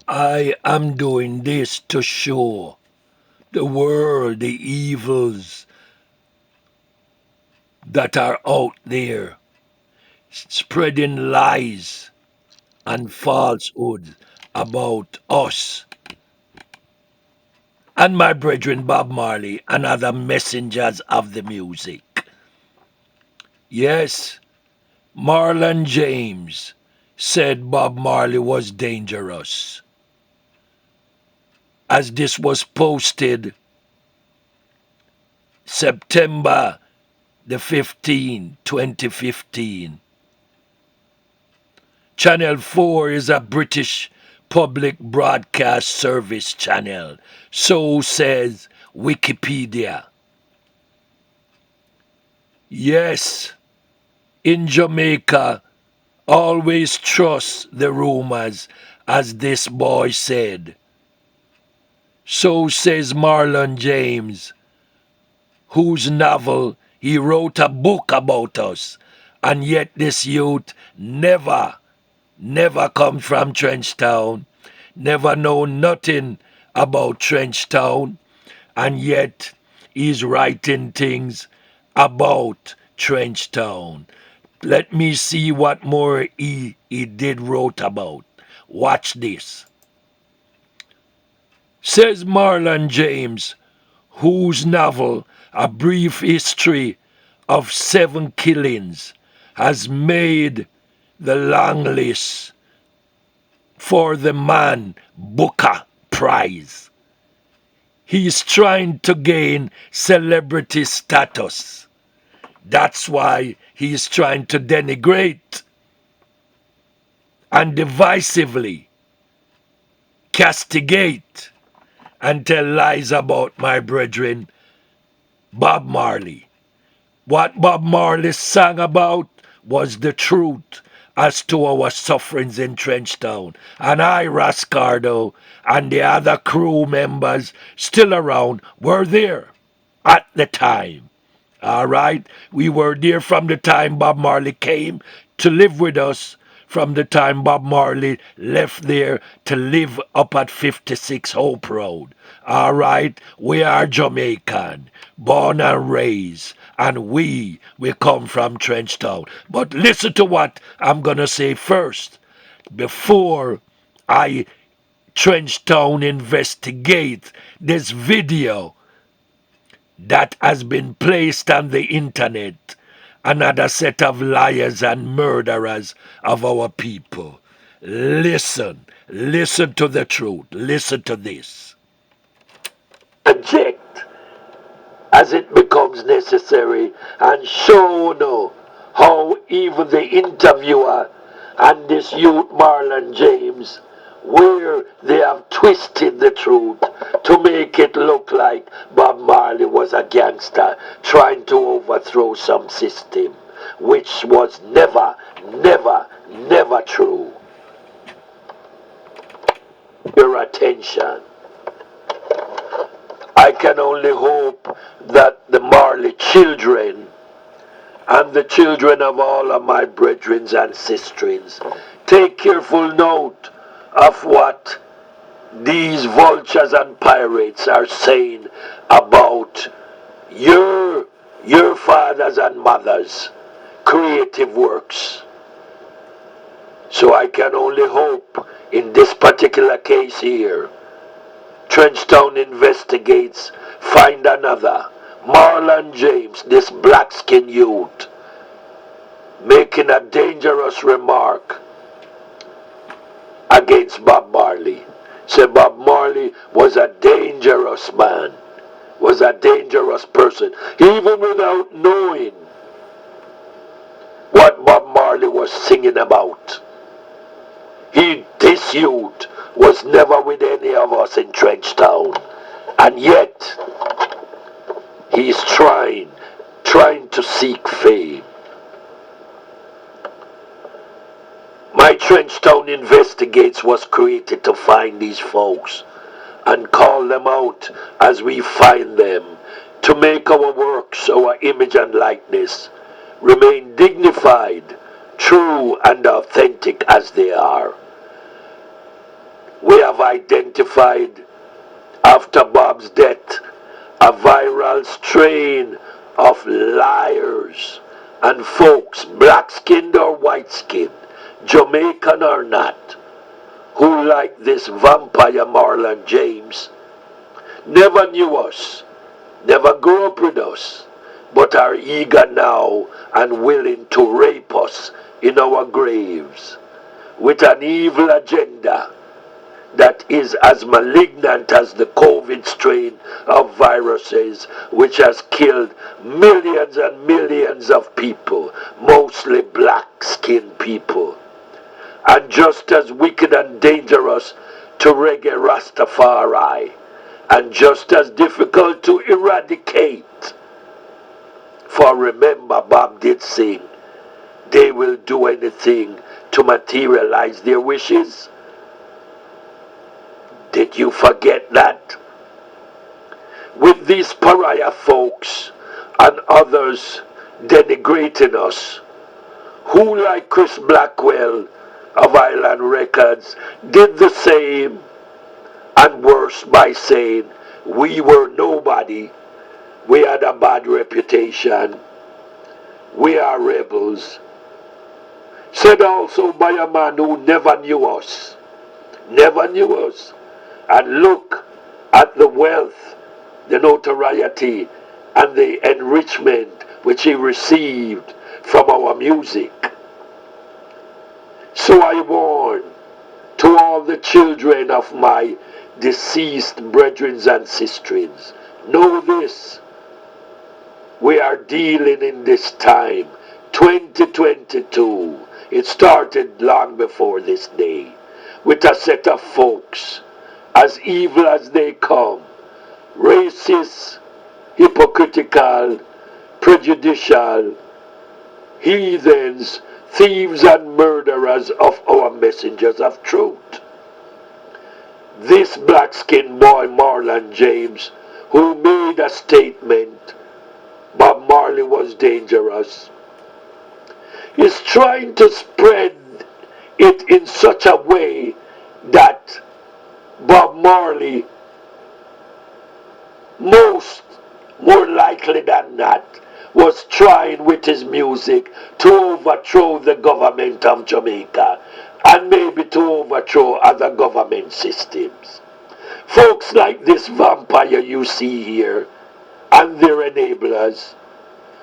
I am doing this to show the world the evils that are out there, spreading lies and falsehoods about us and my brethren Bob Marley and other messengers of the music. Yes, Marlon James said Bob Marley was dangerous. As this was posted September the 15th, 2015. Channel 4 is a British public broadcast service channel. So says Wikipedia. Yes, in Jamaica, always trust the rumors, as this boy said. So says Marlon James, whose novel he wrote a book about us, and yet this youth never come from Trenchtown, never know nothing about Trenchtown, and yet he's writing things about Trenchtown. Let me see what more he did wrote about. Watch this. Says Marlon James, whose novel, A Brief History of 7 Killings, has made the long list for the Man Booker Prize. He's trying to gain celebrity status. That's why he's trying to denigrate and divisively castigate and tell lies about my brethren Bob Marley. What Bob Marley sang about was the truth as to our sufferings in Trenchtown. And I, Rascardo, and the other crew members still around were there at the time. All right? We were there from the time Bob Marley came to live with us, from the time Bob Marley left there to live up at 56 Hope Road. All right? We are Jamaican, born and raised, and we come from Trenchtown. But listen to what I'm going to say first before I Trenchtown investigate this video that has been placed on the internet, another set of liars and murderers of our people. Listen to the truth, listen to this. Object as it becomes necessary and show no how even the interviewer and this youth Marlon James, where they have twisted the truth to make it look like Bob Marley was a gangster trying to overthrow some system, which was never, never true. Your attention. I can only hope that the Marley children and the children of all of my brethren and sistrins take careful note of what these vultures and pirates are saying about your fathers and mothers' creative works. So I can only hope in this particular case here, Trenchtown investigates, find another Marlon James, this black-skinned youth, making a dangerous remark against Bob Marley. Say Bob Marley was a dangerous man, was a dangerous person, even without knowing what Bob Marley was singing about. This youth was never with any of us in Trenchtown, and yet he's trying to seek fame. My Trenchtown Investigates was created to find these folks and call them out as we find them, to make our works, our image and likeness, remain dignified, true and authentic as they are. We have identified after Bob's death a viral strain of liars and folks, black-skinned or white-skinned, Jamaican or not, who, like this vampire Marlon James, never knew us, never grew up with us, but are eager now and willing to rape us in our graves with an evil agenda that is as malignant as the COVID strain of viruses which has killed millions and millions of people, mostly black-skinned people, and just as wicked and dangerous to reggae Rastafari, and just as difficult to eradicate. For remember, Bob did sing, they will do anything to materialize their wishes. Did you forget that? With these pariah folks and others denigrating us, who like Chris Blackwell of Island Records did the same and worse by saying we were nobody, we had a bad reputation, we are rebels. Said also by a man who never knew us, and look at the wealth, the notoriety, and the enrichment which he received from our music. So I warn to all the children of my deceased brethren and sisters, know this, we are dealing in this time, 2022, it started long before this day, with a set of folks, as evil as they come, racist, hypocritical, prejudicial, heathens, thieves and murderers of our messengers of truth. This black-skinned boy Marlon James, who made a statement, Bob Marley was dangerous, is trying to spread it in such a way that Bob Marley, more likely than not, was trying with his music to overthrow the government of Jamaica and maybe to overthrow other government systems. Folks like this vampire you see here and their enablers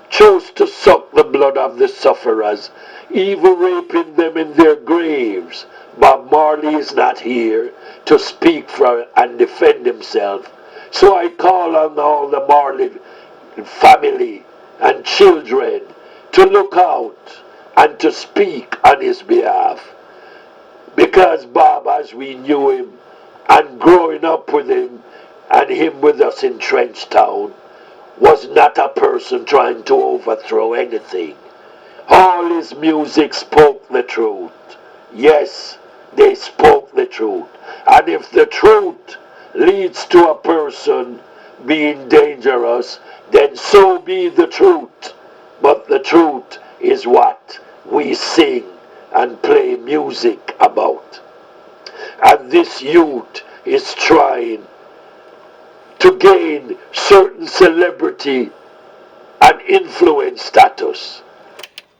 chose to suck the blood of the sufferers, even raping them in their graves. Bob Marley is not here to speak for and defend himself, so I call on all the Marley family and children to look out and to speak on his behalf. Because Bob, as we knew him and growing up with him and him with us in Trenchtown, was not a person trying to overthrow anything. All his music spoke the truth. Yes, they spoke the truth. And if the truth leads to a person being dangerous, then so be the truth. But the truth is what we sing and play music about. And this youth is trying to gain certain celebrity and influence status.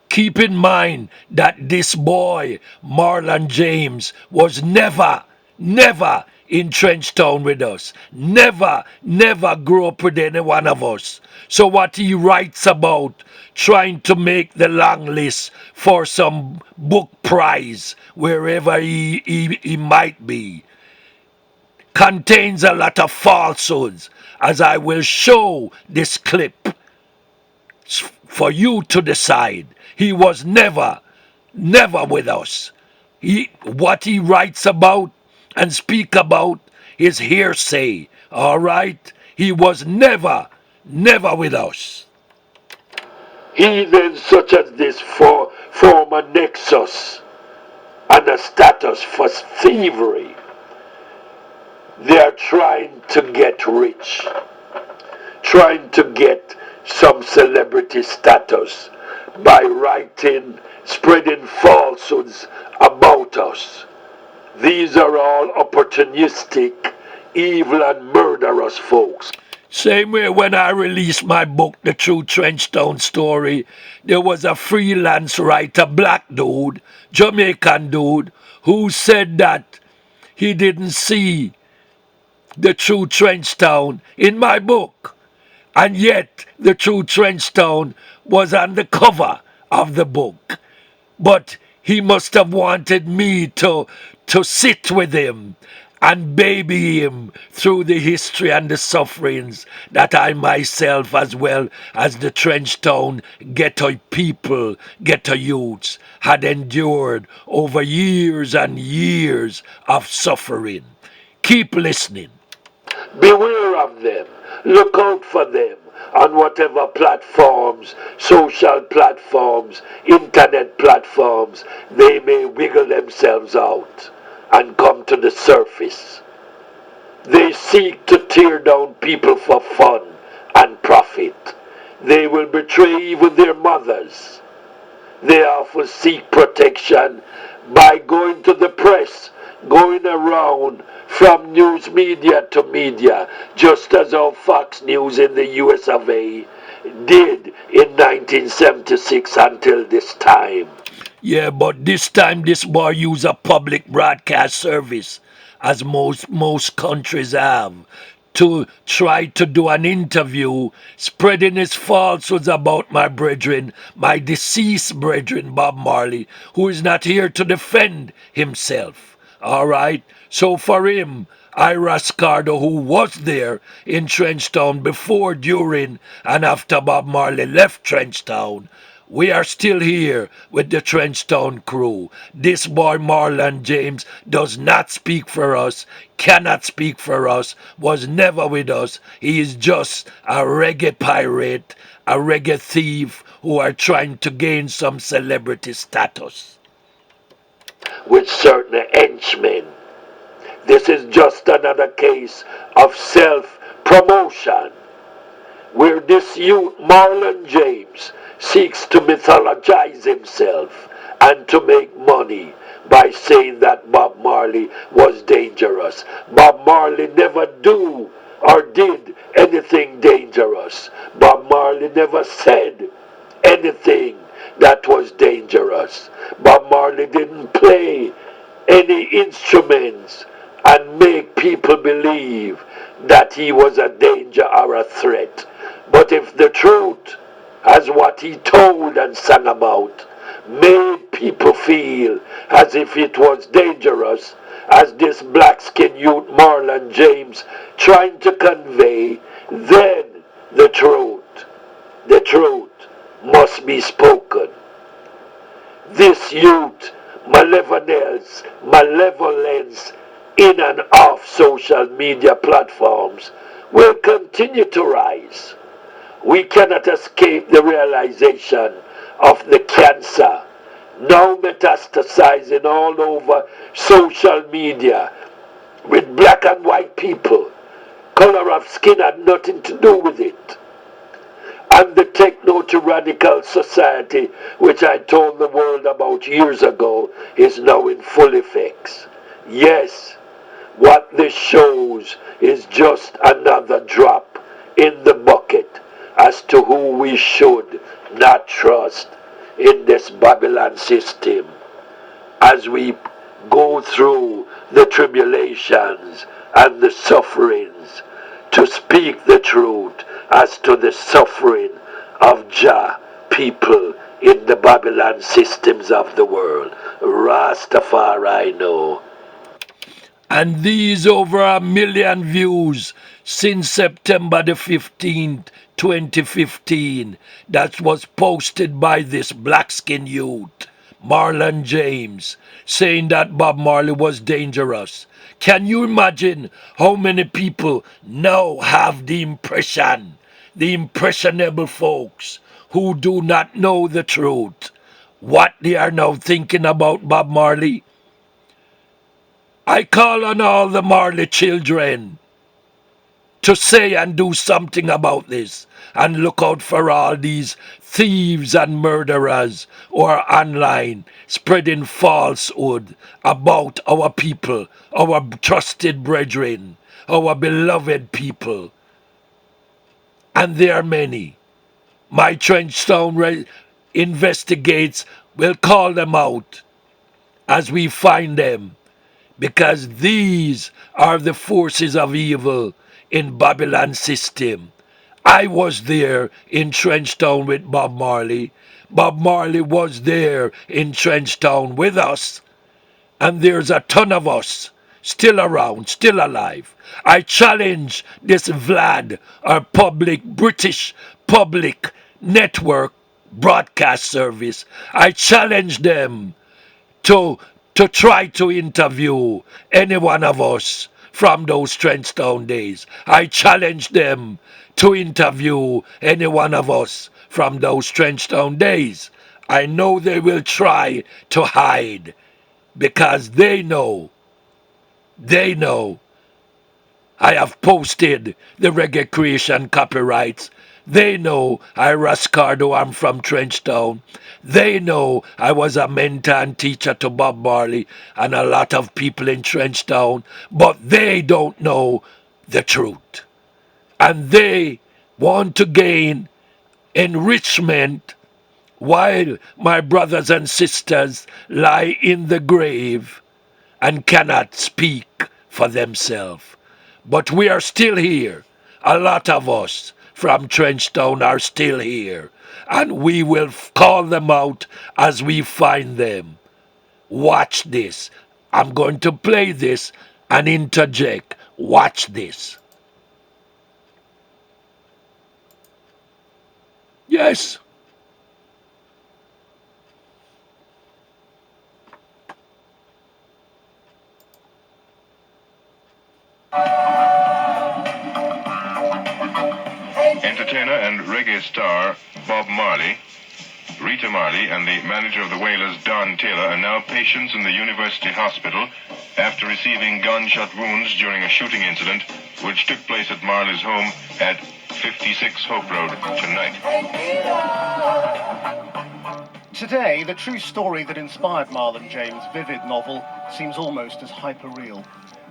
Keep in mind that this boy, Marlon James, was never in Trenchtown with us. Never grew up with any one of us. So what he writes about trying to make the long list for some book prize, wherever he might be, contains a lot of falsehoods, as I will show this clip for you to decide. He was never with us. What he writes about and speak about is hearsay, all right? He was never with us. Heathens such as this form a nexus and a status for thievery. They are trying to get rich, trying to get some celebrity status by writing, spreading falsehoods about us These are all opportunistic, evil, and murderous folks. Same way when I released my book, The True Trenchtown Story, there was a freelance writer, black dude, Jamaican dude, who said that he didn't see the true Trenchtown in my book. And yet, the true Trenchtown was on the cover of the book. But he must have wanted me to sit with him and baby him through the history and the sufferings that I myself, as well as the Trenchtown ghetto people, ghetto youths, had endured over years and years of suffering. Keep listening. Beware of them. Look out for them on whatever platforms, social platforms, internet platforms, they may wiggle themselves out and come to the surface. They seek to tear down people for fun and profit. They will betray even their mothers. They often seek protection by going to the press, going around from news media to media, just as our Fox News in the US of A did in 1976 until this time. Yeah, but this time this boy used a public broadcast service, as most countries have, to try to do an interview, spreading his falsehoods about my brethren, my deceased brethren, Bob Marley, who is not here to defend himself. All right? So for him, Ira Scardo, who was there in Trenchtown before, during, and after Bob Marley left Trenchtown, we are still here with the Trenchtown crew. This boy Marlon James does not speak for us, cannot speak for us, was never with us. He is just a reggae pirate, a reggae thief who are trying to gain some celebrity status with certain henchmen. This is just another case of self-promotion, where this youth, Marlon James, seeks to mythologize himself and to make money by saying that Bob Marley was dangerous. Bob Marley never do or did anything dangerous. Bob Marley never said anything that was dangerous. Bob Marley didn't play any instruments and make people believe that he was a danger or a threat. But if the truth, as what he told and sang about, made people feel as if it was dangerous, as this black-skinned youth Marlon James trying to convey, then the truth must be spoken. This youth malevolence in and off social media platforms will continue to rise. We cannot escape the realization of the cancer now metastasizing all over social media with black and white people. Color of skin had nothing to do with it. And the techno-tyrannical society, which I told the world about years ago, is now in full effect. Yes, what this shows is just another drop in the bucket as to who we should not trust in this Babylon system as we go through the tribulations and the sufferings to speak the truth as to the suffering of Jah people in the Babylon systems of the world. Rastafari know. And these over 1 million views since September the 15th, 2015, that was posted by this black-skinned youth, Marlon James, saying that Bob Marley was dangerous. Can you imagine how many people now have the impression, the impressionable folks who do not know the truth, what they are now thinking about Bob Marley? I call on all the Marley children to say and do something about this. And look out for all these thieves and murderers who are online spreading falsehood about our people, our trusted brethren, our beloved people. And there are many. My Trenchtown investigates will call them out as we find them, because these are the forces of evil in Babylon system. I was there in Trenchtown with Bob Marley. Bob Marley was there in Trenchtown with us. And there's a ton of us still around, still alive. I challenge this Vlad, our British public network broadcast service. I challenge them to try to interview any one of us from those Trenchtown days. I challenge them to interview any one of us from those Trenchtown days. I know they will try to hide because they know I have posted the reggae creation copyrights. They know I Rascardo, I'm from Trenchtown. They know I was a mentor and teacher to Bob Marley and a lot of people in Trenchtown, but they don't know the truth. And they want to gain enrichment while my brothers and sisters lie in the grave and cannot speak for themselves. But we are still here. A lot of us from Trenchtown are still here. And we will call them out as we find them. Watch this. I'm going to play this and interject. Watch this. Yes. Entertainer and reggae star Bob Marley, Rita Marley, and the manager of the Wailers, Don Taylor, are now patients in the University Hospital after receiving gunshot wounds during a shooting incident which took place at Marley's home at 56 Hope Road tonight. Today, the true story that inspired Marlon James' vivid novel seems almost as hyper-real.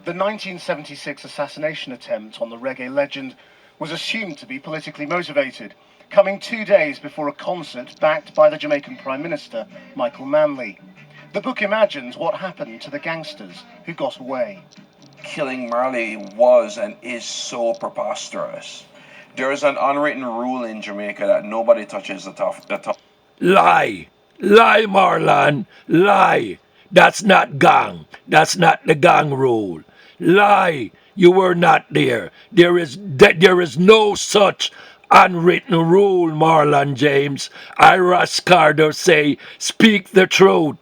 The 1976 assassination attempt on the reggae legend was assumed to be politically motivated, coming 2 days before a concert backed by the Jamaican Prime Minister, Michael Manley. The book imagines what happened to the gangsters who got away. Killing Marley was and is so preposterous. There is an unwritten rule in Jamaica that nobody touches the top. Lie. Lie, Marlon. Lie. That's not gang. That's not the gang rule. Lie. You were not there. There is no such unwritten rule, Marlon James. Ira Scardo say, speak the truth.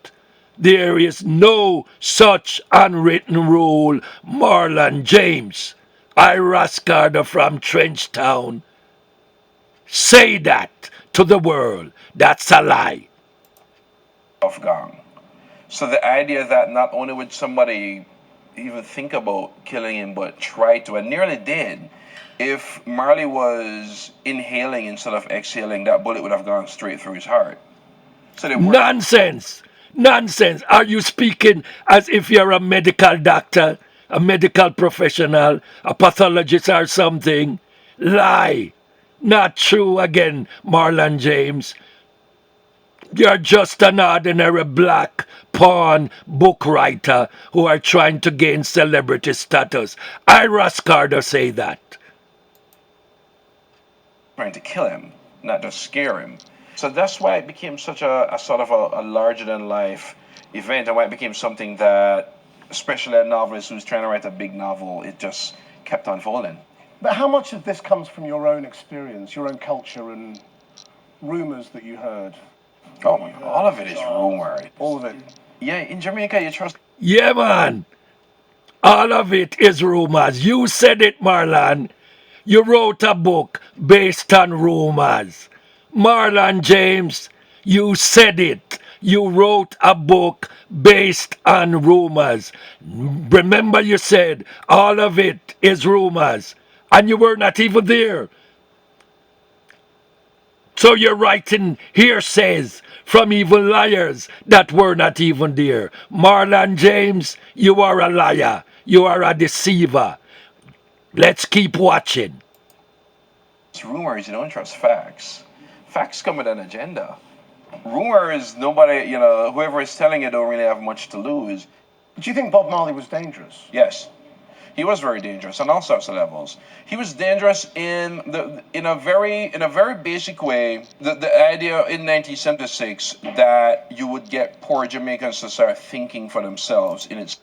There is no such unwritten rule, Marlon James. Ira Scardo from Trenchtown. Say that to the world. That's a lie. Of gang. So the idea that not only would somebody even think about killing him, but try to, and nearly did. If Marley was inhaling instead of exhaling, that bullet would have gone straight through his heart. So Nonsense! Nonsense! Are you speaking as if you're a medical doctor, a medical professional, a pathologist or something? Lie! Not true again, Marlon James. You're just an ordinary black porn book writer who are trying to gain celebrity status. Ira Scardo say that. Trying to kill him, not just scare him. So that's why it became such a sort of a larger than life event, and why it became something that, especially a novelist who's trying to write a big novel, it just kept unfolding. But how much of this comes from your own experience, your own culture, and rumors that you heard? Oh my God, all of it is rumor. All of it? Yeah, in Jamaica you trust... Yeah, man. All of it is rumors. You said it, Marlon. You wrote a book based on rumors. Marlon James, you said it. You wrote a book based on rumors. Remember you said all of it is rumors. And you were not even there. So you're writing hearsays from evil liars that were not even there. Marlon James, you are a liar. You are a deceiver. Let's keep watching. It's rumors, you don't trust facts. Facts come with an agenda. Rumors, nobody, whoever is telling it don't really have much to lose. Do you think Bob Marley was dangerous? Yes. He was very dangerous on all sorts of levels. He was dangerous in a very basic way. The idea in 1976 that you would get poor Jamaicans to start thinking for themselves in its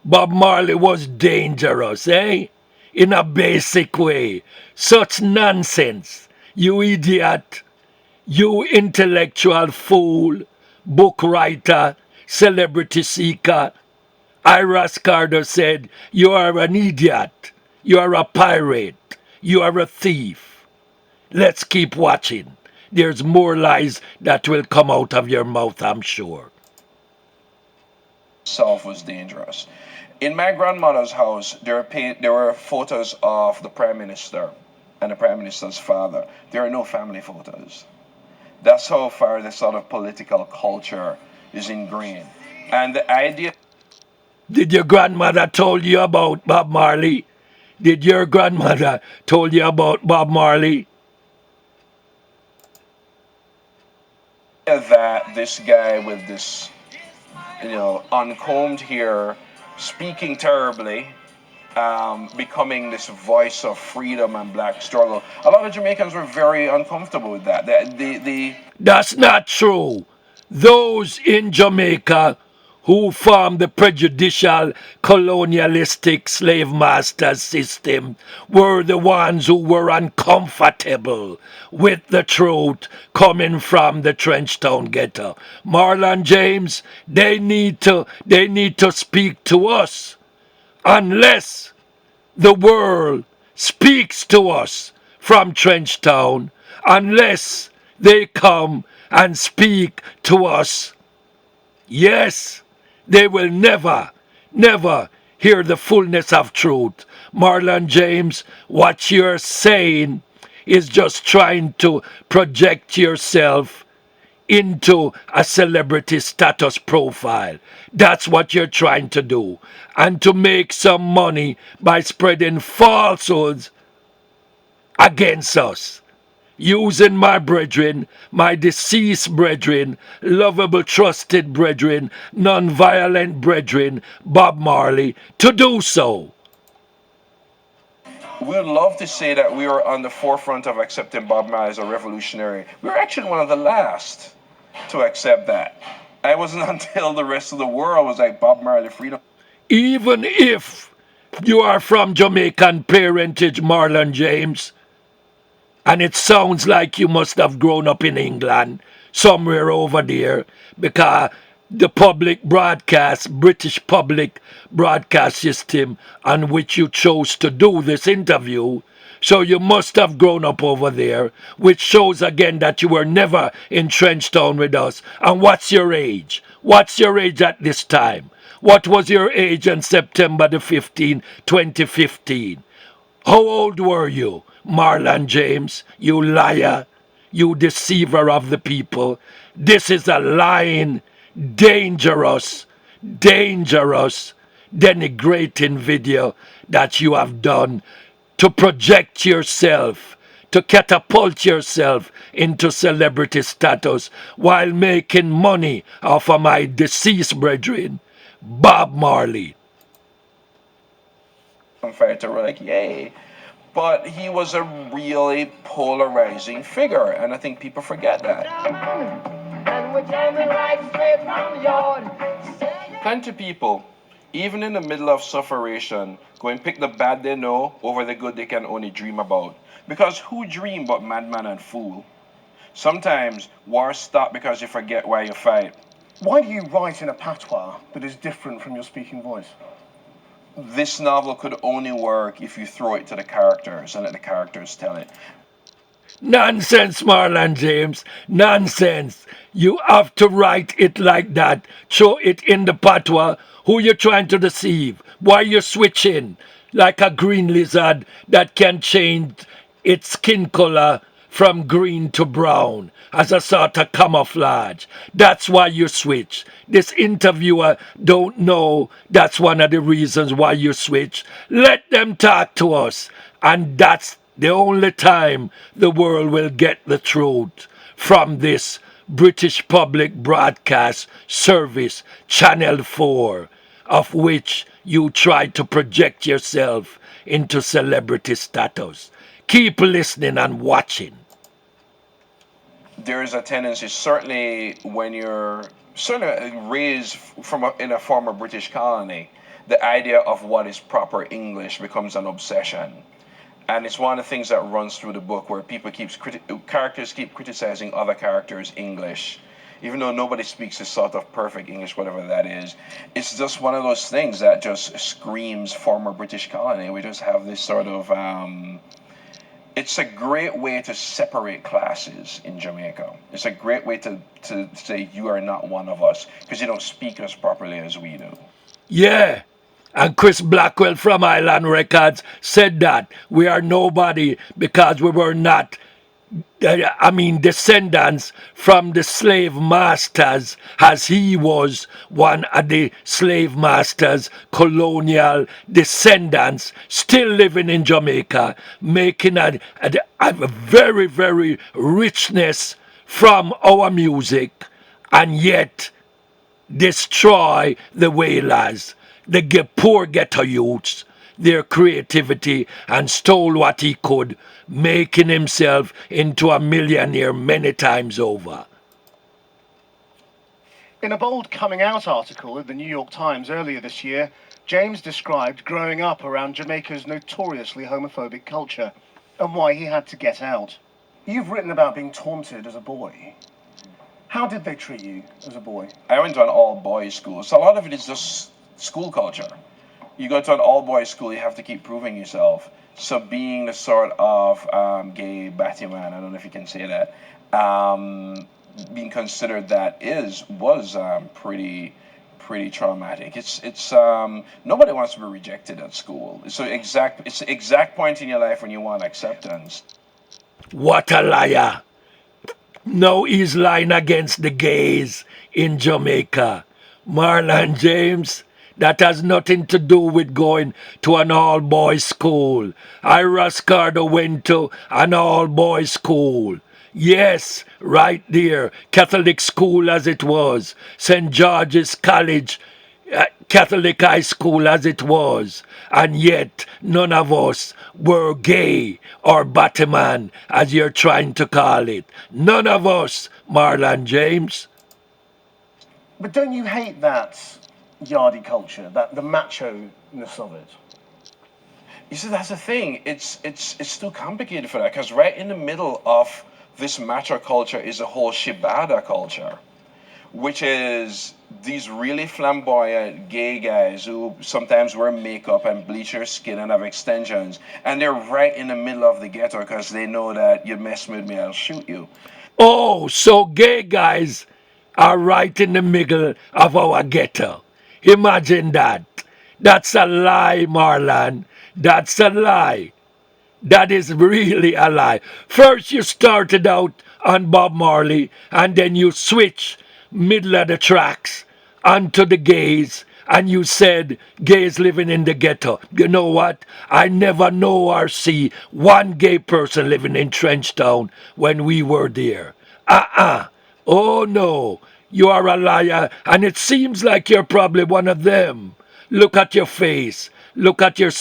Bob Marley was dangerous, eh? In a basic way. Such nonsense. You idiot. You intellectual fool. Book writer. Celebrity seeker. Ira Carter said, you are an idiot. You are a pirate. You are a thief. Let's keep watching. There's more lies that will come out of your mouth, I'm sure. self was dangerous. In my grandmother's house, there were photos of the Prime Minister and the Prime Minister's father. There are no family photos. That's how far this sort of political culture is ingrained. And the idea Did your grandmother told you about Bob Marley? Did your grandmother told you about Bob Marley? that this guy with this, uncombed hair, speaking terribly, becoming this voice of freedom and black struggle. A lot of Jamaicans were very uncomfortable with that. That's not true. Those in Jamaica who formed the prejudicial colonialistic slave master system were the ones who were uncomfortable with the truth coming from the Trenchtown ghetto. Marlon James, they need to speak to us unless the world speaks to us from Trenchtown, unless they come and speak to us. Yes, they will never hear the fullness of truth. Marlon James, what you're saying is just trying to project yourself into a celebrity status profile. That's what you're trying to do. And to make some money by spreading falsehoods against us. Using my brethren, my deceased brethren, lovable, trusted brethren, non-violent brethren, Bob Marley, to do so. We would love to say that we were on the forefront of accepting Bob Marley as a revolutionary. We were actually one of the last to accept that. It wasn't until the rest of the world was like, Bob Marley, freedom. Even if you are from Jamaican parentage, Marlon James, and it sounds like you must have grown up in England, somewhere over there, because the public broadcast, British public broadcast system on which you chose to do this interview, so you must have grown up over there, which shows again that you were never in Trenchtown with us. And what's your age? What's your age at this time? What was your age on September the 15th, 2015? How old were you, Marlon James? You liar, you deceiver of the people. This is a lying, dangerous, denigrating video that you have done to project yourself, to catapult yourself into celebrity status while making money off of my deceased brethren, Bob Marley. Fighter were like, yay. But he was a really polarizing figure, and I think people forget that. Plenty of people, even in the middle of sufferation, go and pick the bad they know over the good they can only dream about. Because who dream but madman and fool? Sometimes wars stop because you forget why you fight. Why do you write in a patois that is different from your speaking voice? This novel could only work if you throw it to the characters and let the characters tell it. Nonsense, Marlon James. Nonsense. You have to write it like that. Show it in the patois. Who you trying to deceive? Why you switching? Like a green lizard that can change its skin color from green to brown as a sort of camouflage. That's why you switch. This interviewer don't know that's one of the reasons why you switch. Let them talk to us. And that's the only time the world will get the truth from this British Public Broadcast Service, Channel 4, of which you try to project yourself into celebrity status. Keep listening and watching. There is a tendency, certainly when you're certainly raised in a former British colony, the idea of what is proper English becomes an obsession. And it's one of the things that runs through the book where characters keep criticizing other characters' English, even though nobody speaks a sort of perfect English, whatever that is. It's just one of those things that just screams former British colony. We just have this sort of it's a great way to separate classes in Jamaica. It's a great way to say you are not one of us because you don't speak as properly as we do. Yeah. And Chris Blackwell from Island Records said that we are nobody because we were not, descendants from the slave masters, as he was one of the slave masters, colonial descendants, still living in Jamaica, making a very, very richness from our music, and yet destroy the whalers, the poor ghetto youths, their creativity, and stole what he could, making himself into a millionaire many times over. In a bold coming out article in the New York Times earlier this year, James described growing up around Jamaica's notoriously homophobic culture and why he had to get out. You've written about being taunted as a boy. How did they treat you as a boy? I went to an all-boys school, so a lot of it is just school culture. You go to an all-boys school, you have to keep proving yourself. So being the sort of gay batty man, I don't know if you can say that, being considered that was pretty traumatic. It's nobody wants to be rejected at school. It's the exact point in your life when you want acceptance. What a liar! Now he's lying against the gays in Jamaica. Marlon James, that has nothing to do with going to an all-boys school. Ira Scardo went to an all-boys school. Yes, right there, Catholic school as it was, St. George's College, Catholic high school as it was, and yet none of us were gay or Batman as you're trying to call it. None of us, Marlon James. But don't you hate that yardie culture, that the macho-ness of it? You see, that's the thing. It's too complicated for that because right in the middle of this macho culture is a whole shibada culture, which is these really flamboyant gay guys who sometimes wear makeup and bleach their skin and have extensions, and they're right in the middle of the ghetto because they know that you mess with me, I'll shoot you. Oh, so gay guys are right in the middle of our ghetto. Imagine that. That's a lie, Marlon. That's a lie. That is really a lie. First you started out on Bob Marley and then you switch middle of the tracks onto the gays and you said gays living in the ghetto. You know what? I never know or see one gay person living in Trenchtown when we were there. Oh no, you are a liar and it seems like you're probably one of them. Look at your face. Look at your